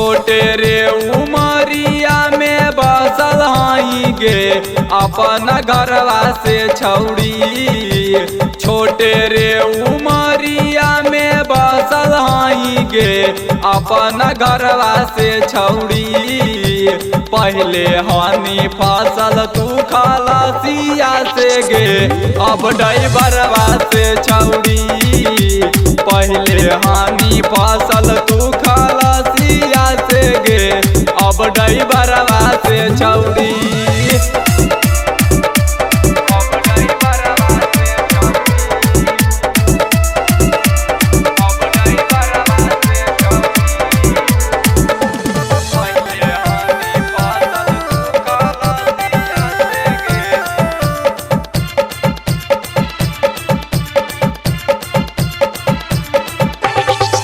छोटे रे उमरिया में बसल हाई गे अपन घरवा से छौड़ी। छोटे रे उमरिया में बसल हाई गे अपन घरवा से छौड़ी। पहले हानि फसल तू खलासिया से गे अब ड्राइवरवा से छौड़ी। पहले हानि फसल तू खलासिया से गे अब ड्राइवरवा से छौड़ी।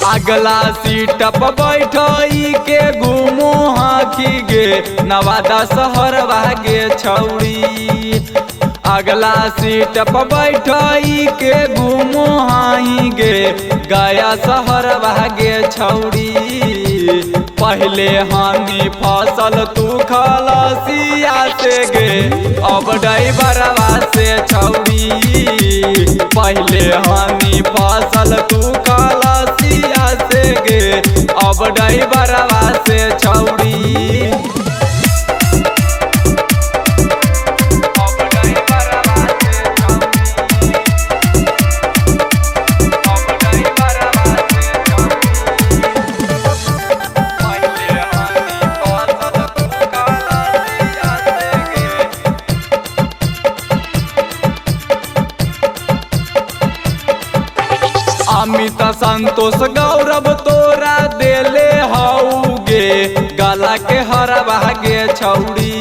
अगला सीट पर बैठई के घूमो हाथी गे नवादा शहर भागे छौड़ी। अगला सीट पर बैठई के घूमो हाई गे गया शहर भागे छौड़ी। पहले हानि फसल तू खलासिया से गे अब ड्राइवरवा से छौड़ी। पहले हानि फसल तू खलासिया से गे अब ड्राइवरवा से छौड़ी। अमित संतोष गौरव तोरा देले हाउ गे गला के हरवा गे छौड़ी।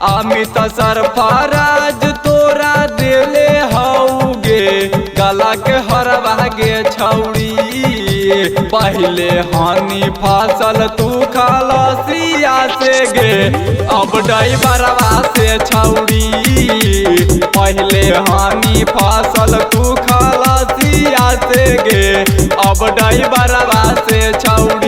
अमित सरफराज तोरा देले हाउ गे गला के हरवा गे छौड़ी। पहले हानि फसल तू खलासिया से गे अब ड्राइवरवा से छौड़ी। पहले हानि फसल तू खलासिया से गे अब ड्राइवरवा से छौड़ी।